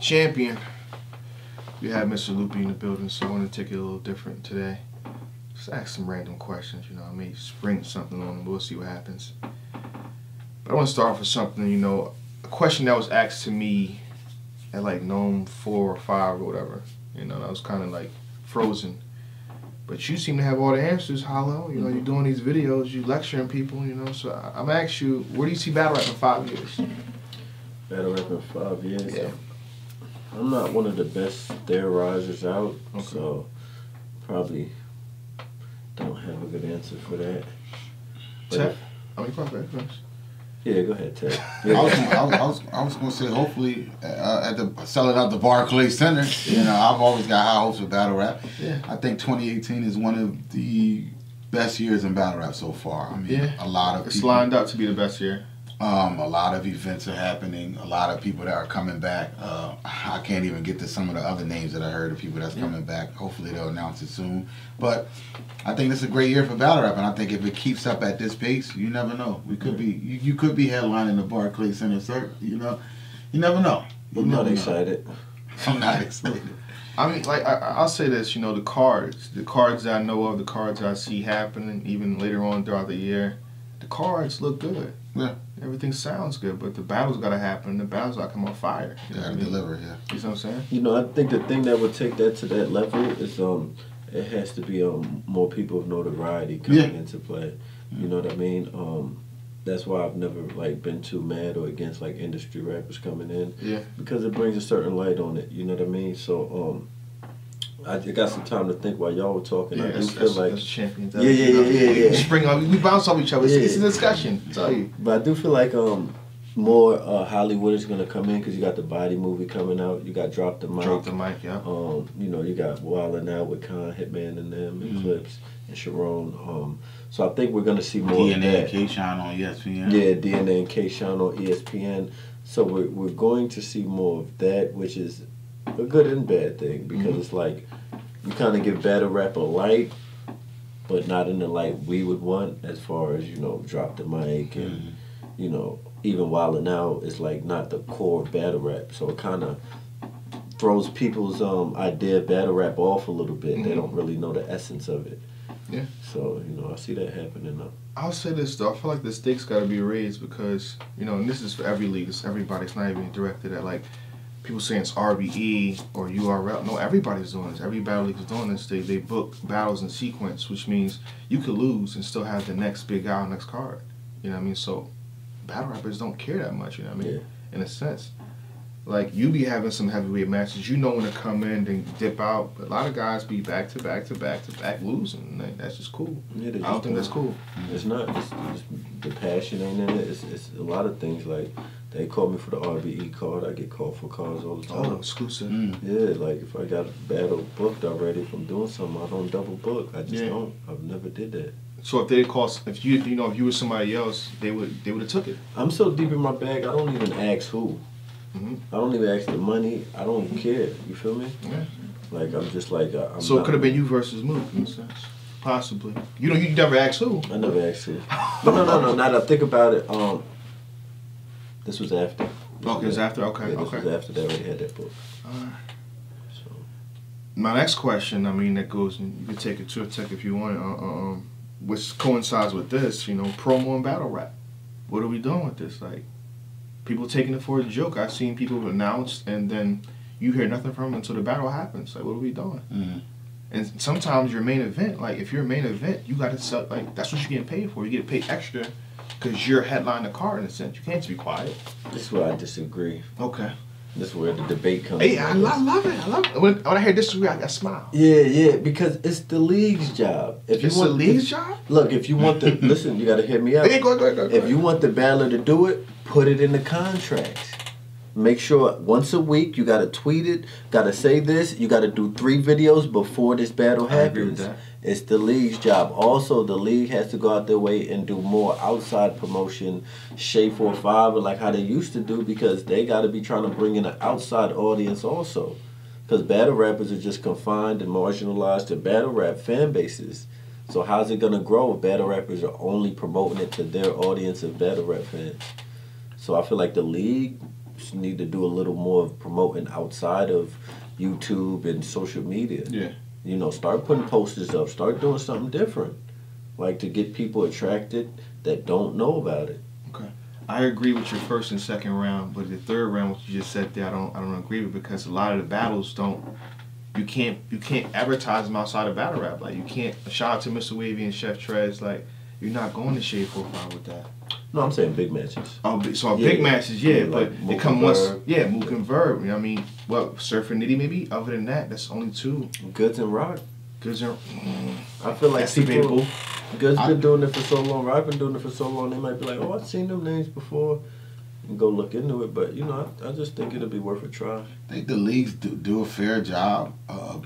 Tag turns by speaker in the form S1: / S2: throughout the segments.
S1: Champion. We have Mr. Loopy in the building, so I want to take it a little different today. Just ask some random questions, you know. I may spring something on them. We'll see what happens. But I want to start off with something, you know, a question that was asked to me at like Gnome 4 or 5 or whatever. You know, I was kind of like frozen. But you seem to have all the answers, Hollow. You know, you're doing these videos, you lecturing people, you know. So I'm going to ask you, where do you see battle rap in 5 years?
S2: Battle rap in 5 years?
S1: Yeah.
S2: I'm not one of the best theorizers out, so probably don't have a good answer for that.
S1: Ted? I mean, probably first.
S2: Yeah, go ahead, Ted.
S3: Yeah. I was going to say, hopefully, selling out the Barclays Center. You know, I've always got high hopes for battle rap.
S1: Yeah.
S3: I think 2018 is one of the best years in battle rap so far. I mean, a lot of
S1: it's
S3: people,
S1: lined up to be the best year.
S3: a lot of events are happening. A lot of people that are coming back. I can't even get to some of the other names that I heard of people that's coming back. Hopefully they'll announce it soon. But I think this is a great year for battle rap, and I think if it keeps up at this pace, you never know. We could be you could be headlining the Barclays Center, sir. You know, you never know.
S2: I'm not excited.
S3: I'm not excited.
S1: I mean, like, I'll say this, you know, the cards that I know of, the cards I see happening, even later on throughout the year, the cards look good.
S3: Yeah.
S1: Everything sounds good, but the battle's got to happen. The battle's got to come on fire.
S3: You gotta deliver, yeah.
S1: You know what I'm saying?
S2: You know, I think the thing that would take that to that level is it has to be more people of notoriety coming into play. You know what I mean? That's why I've never like been too mad or against like industry rappers coming in.
S1: Yeah.
S2: Because it brings a certain light on it. You know what I mean? So I got some time to think while y'all were talking.
S1: Yeah,
S2: I do feel like
S1: champions.
S2: Yeah.
S1: Spring on, we bounce off each other. It's a discussion. I tell you.
S2: But I do feel like more Hollywood is gonna come in because you got the Body movie coming out. You got Drop the Mic.
S1: Drop the Mic, yeah.
S2: You know, you got Wildin' Out with Khan, Hitman, and them, Eclipse, and Sharon. So I think we're gonna see more of
S3: DNA
S2: that.
S3: and K-Shine on ESPN.
S2: Yeah, DNA and K-Shine on ESPN. So we're going to see more of that, which is a good and bad thing because it's like you kind of give battle rap a light, but not in the light we would want as far as, you know, Drop the Mic and, you know, even Wildin' Out is like not the core of battle rap. So it kind of throws people's idea of battle rap off a little bit. They don't really know the essence of it.
S1: Yeah.
S2: So, you know, I see that happening though.
S1: I'll say this though, I feel like the stakes got to be raised because, you know, and this is for every league, it's everybody, it's not even directed at like people saying it's RBE or URL. No, everybody's doing this. Every battle league is doing this. They book battles in sequence, which means you could lose and still have the next big guy, next card. You know what I mean? So battle rappers don't care that much, you know what I mean? In a sense. Like, you be having some heavyweight matches, you know when to come in, then dip out. But a lot of guys be back to back to back to back losing. Like, that's just cool. I don't think that's cool.
S2: It's not. It's the passion ain't in it. It's a lot of things. Like, they call me for the RBE card. I get called for cards all the time.
S1: Oh, exclusive.
S2: Yeah, like if I got a battle booked already, if I'm doing something, I don't double book. I just don't. I've never did that.
S1: So if they call, if you were somebody else, they would have took it.
S2: I'm so deep in my bag, I don't even ask who. I don't even ask the money. I don't care. You feel me?
S1: Yeah.
S2: Like I'm just like.
S1: So it could have been you versus Mook in a sense, possibly. You never asked who.
S2: I never asked who. No. Now that I think about it, this was after.
S1: Okay, it was after. Okay,
S2: yeah, this was after they already had that book.
S1: Alright. So, my next question, I mean, that goes, and you can take it to a tech if you want, which coincides with this, you know, promo and battle rap. What are we doing with this? Like, people taking it for a joke. I've seen people announced, and then you hear nothing from them until the battle happens. Like, what are we doing? And sometimes your main event, like, if you're a main event, you got to sell, like, that's what you're getting paid for. You get paid extra because you're headlining the card in a sense. You can't just be quiet.
S2: This is where I disagree.
S1: Okay.
S2: This is where the debate comes
S1: Hey,
S2: in.
S1: I love it. When I hear disagree, I smile.
S2: Yeah, because it's the league's job.
S1: It's the league's job?
S2: Look, if you want the... listen, you got to hear me out.
S1: Hey, go ahead.
S2: If you want the battler to do it, put it in the contracts. Make sure once a week you got to tweet it, got to say this, you got to do 3 videos before this battle happens.
S1: I agree with that.
S2: It's the league's job. Also, the league has to go out their way and do more outside promotion, Shea 4-5, like how they used to do, because they got to be trying to bring in an outside audience also. Because battle rappers are just confined and marginalized to battle rap fan bases. So how's it going to grow if battle rappers are only promoting it to their audience of battle rap fans? So I feel like the league need to do a little more of promoting outside of YouTube and social media.
S1: Yeah.
S2: You know, start putting posters up. Start doing something different, like to get people attracted that don't know about it.
S1: Okay. I agree with your first and second round, but the third round, what you just said there, I don't agree with, because a lot of the battles you can't advertise them outside of battle rap. Like, you can't. Shout out to Mr. Wavy and Chef Trez. Like, you're not going to Shade Profile with that.
S2: No, I'm saying big matches.
S1: Oh, so big matches, yeah, but
S2: like
S1: they come once. Yeah, Mook and Verb. You know what I mean? Well, Surf and Nitty maybe. Other than that, that's only two.
S2: Goods and Rock.
S1: Goods and.
S2: I feel like
S1: That's
S2: people.
S1: debatable.
S2: Goods been doing it for so long. I've been doing it for so long. They might be like, "Oh, I've seen them names before," and go look into it. But you know, I just think it'll be worth a try.
S3: I think the leagues do a fair job, a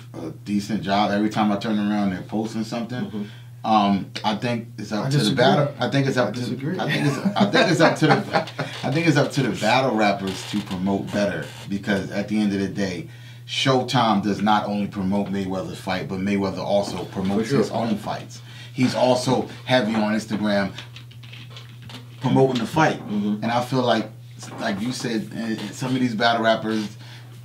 S3: decent job. Every time I turn around, they're posting something.
S2: Mm-hmm.
S3: I think it's up to the battle. I think it's up to.
S1: disagree.
S3: I think it's up to the. I think it's up to the battle rappers to promote better, because at the end of the day, Showtime does not only promote Mayweather's fight, but Mayweather also promotes his own fights. He's also heavy on Instagram promoting the fight, and I feel like you said, some of these battle rappers,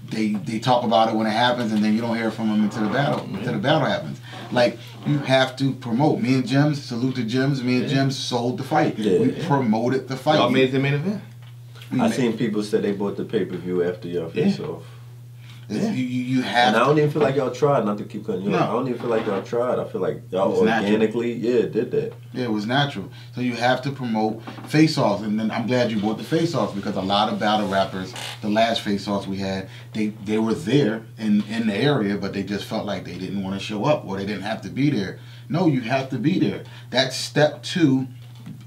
S3: they talk about it when it happens, and then you don't hear from them until the battle happens. Like, you have to promote. Me and Jims, salute to Jims. Me and Jims sold the fight. We promoted the fight.
S1: Y'all made the main event.
S2: I seen people say they bought the pay-per-view after y'all face off.
S3: You have.
S2: And I don't even feel like y'all tried. Not to keep cutting you off.
S3: No.
S2: I don't even feel like y'all tried. I feel like y'all
S3: It's
S2: organically, did that.
S3: Yeah, it was natural. So you have to promote face-offs, and then I'm glad you bought the face-offs, because a lot of battle rappers, the last face-offs we had, they were there in the area, but they just felt like they didn't want to show up, or they didn't have to be there. No, you have to be there. That's step 2.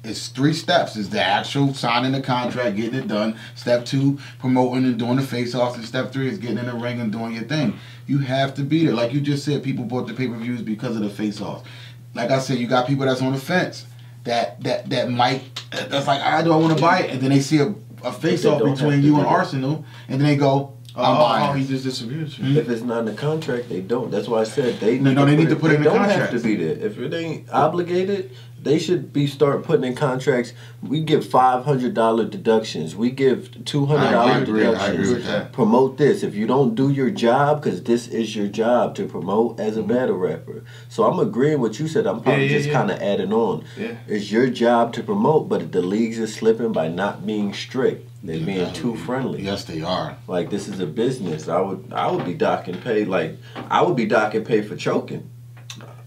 S3: It's 3 steps. It's the actual signing the contract, getting it done. Step 2, promoting and doing the face-offs. And step 3 is getting in the ring and doing your thing. You have to be there. Like you just said, people bought the pay-per-views because of the face-offs. Like I said, you got people that's on the fence that's like, I don't want to buy it. And then they see a face-off between you and Arsenal, and then they go, I'm buying.
S1: He just disappeared. You.
S2: If it's not in the contract, they don't. That's why I said they
S3: they need to put it in the contract.
S2: They don't have to be there. If it ain't obligated, they should start putting in contracts. We give $500 deductions. We give $200 deductions.
S3: I agree with that.
S2: Promote this. If you don't do your job, because this is your job to promote as a battle rapper. So I'm agreeing with what you said. I'm probably just kind of adding on.
S1: Yeah.
S2: It's your job to promote, but the leagues are slipping by not being strict. They're being too friendly.
S3: Yes, they are.
S2: Like, this is a business. I would be docking pay. Like, I would be docking pay for choking.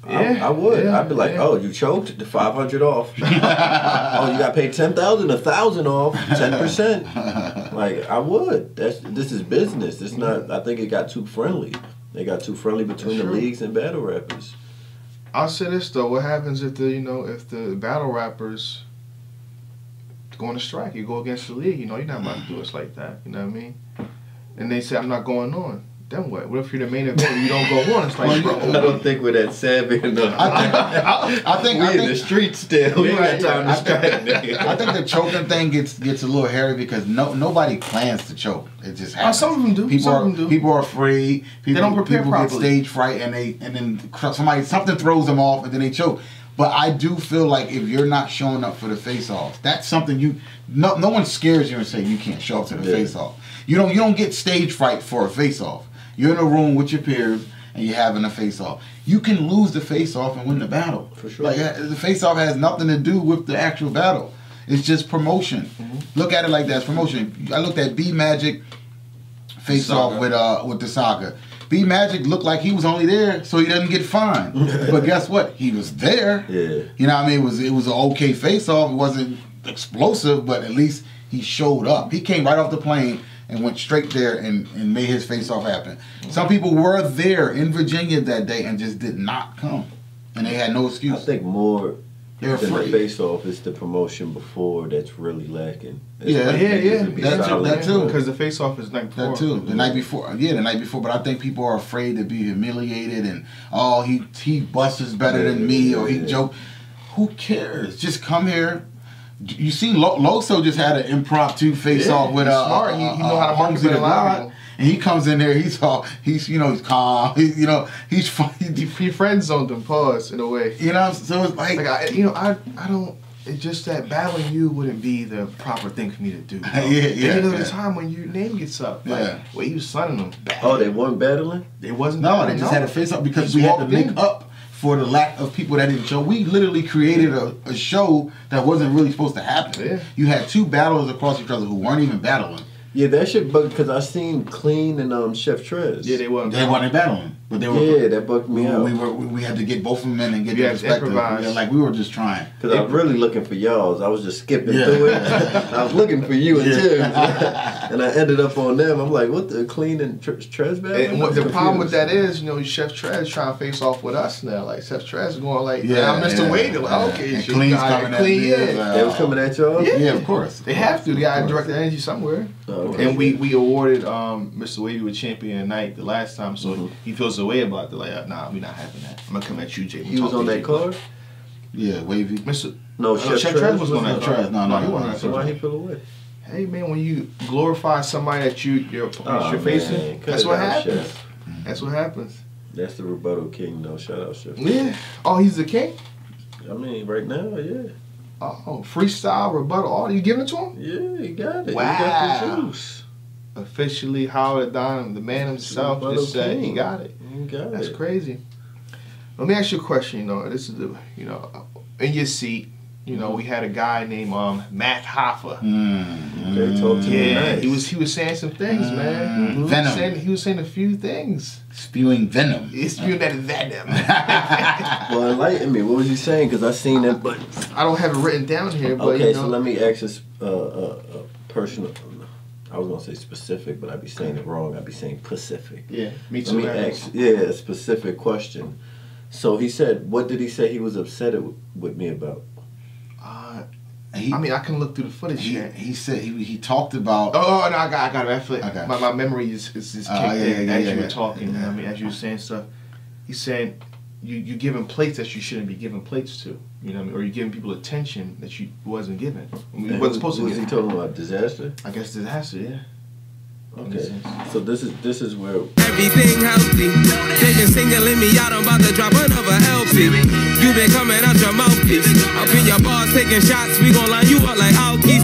S1: Yeah,
S2: I would.
S1: yeah,
S2: I'd be like, oh, you choked, the $500 off. Oh, you got paid $10,000, $1,000 off, 10%. Like, I would. This is business. It's not. I think it got too friendly. They got too friendly between the leagues and battle rappers.
S1: I'll say this though: what happens if the battle rappers go on a strike? You go against the league. You know, you're not about to do us like that. You know what I mean? And they say, I'm not going on. Then what? What if you're the main event and you don't go on? It's like, bro.
S2: I don't think we're that savvy enough.
S3: I think
S2: in the streets still. We ain't got time to strike, nigga.
S3: I think the choking thing gets a little hairy, because nobody plans to choke. It just happens.
S1: Some of them do.
S3: People are afraid. People,
S1: they don't prepare
S3: people
S1: properly.
S3: Get stage fright, and then something throws them off, and then they choke. But I do feel like if you're not showing up for the face-off, that's something no one scares you and say you can't show up to the face-off. You don't get stage fright for a face-off. You're in a room with your peers and you're having a face-off. You can lose the face-off and win the battle.
S2: For sure.
S3: Like, the face-off has nothing to do with the actual battle. It's just promotion. Mm-hmm. Look at it like that. It's promotion. I looked at B Magic face-off with the Saga. B Magic looked like he was only there so he doesn't get fined. But guess what? He was there.
S2: Yeah.
S3: You know what I mean? It was an okay face-off. It wasn't explosive, but at least he showed up. He came right off the plane and went straight there and made his face-off happen. Some people were there in Virginia that day and just did not come. And they had no excuse.
S2: I think more
S3: They're
S2: than
S3: afraid.
S2: the face-off is the promotion before that's really lacking. It's
S3: Yeah.
S2: like
S1: Yeah,
S2: niggas
S1: yeah.
S2: would be
S3: That
S2: solid.
S3: too.
S1: Because the face-off is night before.
S3: That too. The night before. Yeah, the night before. But I think people are afraid to be humiliated and, oh, he busts better than me, or he joke. Who cares? Just come here. You seen Loso just had an impromptu face-off with
S1: smart. He know how to market better live.
S3: And he comes in there. He's calm. He's funny.
S1: He friend zoned them. Pause in a way.
S3: You know, so it's like
S1: I don't. It's just that battling you wouldn't be the proper thing for me to do. You know?
S3: Yeah.
S1: There was a time when your name gets up. Like, where he was sunning them.
S2: Oh, they weren't battling?
S1: They wasn't.
S3: No, they just had to face up because we had to make up for the lack of people that didn't show. We literally created a show that wasn't really supposed to happen.
S1: Yeah.
S3: You had two battlers across each other who weren't even battling.
S2: Yeah, that shit bugged because I seen Clean and Chef Trez.
S1: Yeah, they weren't.
S3: They weren't battling, but they were.
S2: Yeah, that bugged me out.
S3: We had to get both of them in and get their perspective. Like we were just trying.
S2: Because I was really looking for y'all's. I was just skipping through it. I was looking for you and Tim, and I ended up on them. I'm like, what the Clean and Trez battle?
S1: And what the problem with that is, Chef Trez trying to face off with us now. Like Chef Trez is going like, I'm Mr. Wade. Like, okay,
S3: and Clean's coming at me.
S2: They was coming at y'all.
S3: Yeah, of course.
S1: They have to. They got to direct the energy somewhere. And we awarded Mr. Wavy with champion of the night the last time, so he feels a way about it. Like, nah, we not having that. I'm gonna come at you, Jay.
S2: He was on that card?
S3: Yeah, Wavy.
S1: Chef Trez was on that card.
S3: No,
S1: he wasn't on that.
S2: So why he feel away?
S1: Hey man, when you glorify somebody that you're facing, that's what happens.
S2: Chef.
S1: That's what happens.
S2: That's the rebuttal king, though. Shout out, Chef.
S1: Yeah. Oh, he's the king?
S2: I mean, right now, yeah.
S1: Oh, freestyle, rebuttal, all you giving it to him?
S2: Yeah, he got it.
S1: Wow.
S2: He got the juice.
S1: Officially, Howard Don, the man himself, just said he got it.
S2: He got
S1: That's
S2: it.
S1: crazy. Let me ask you a question. This is the, in your seat, we had a guy named Matt Hoffa.
S2: They talked to him nice.
S1: he was saying some things, man.
S3: Venom.
S1: He was saying a few things.
S3: Spewing venom.
S1: He's spewing that venom.
S2: Well, enlighten me. What was he saying? Because I seen it, but
S1: I don't have it written down here. But
S2: okay, so let me ask this personal. I was gonna say specific, but I'd be saying it wrong. I'd be saying Pacific.
S1: Yeah, me too.
S2: Let me ask, a specific question. So he said, what did he say he was upset with me about?
S1: I can look through the footage here.
S3: He said he talked about.
S1: Oh no, I got it. I feel
S3: okay.
S1: my memory is kicked in as you were talking. I mean, as you were saying stuff. He said you giving plates that you shouldn't be giving plates to. You know what I mean? Or you're giving people attention that you wasn't given. Wasn't supposed to.
S2: Was he talking about disaster?
S1: I guess disaster, yeah.
S2: Okay, so this is where
S4: everything healthy. They been singling me out, I'm about to drop another LP. You been coming out your mouthpiece. Up in your bars taking shots, we gon' line you up like Alki.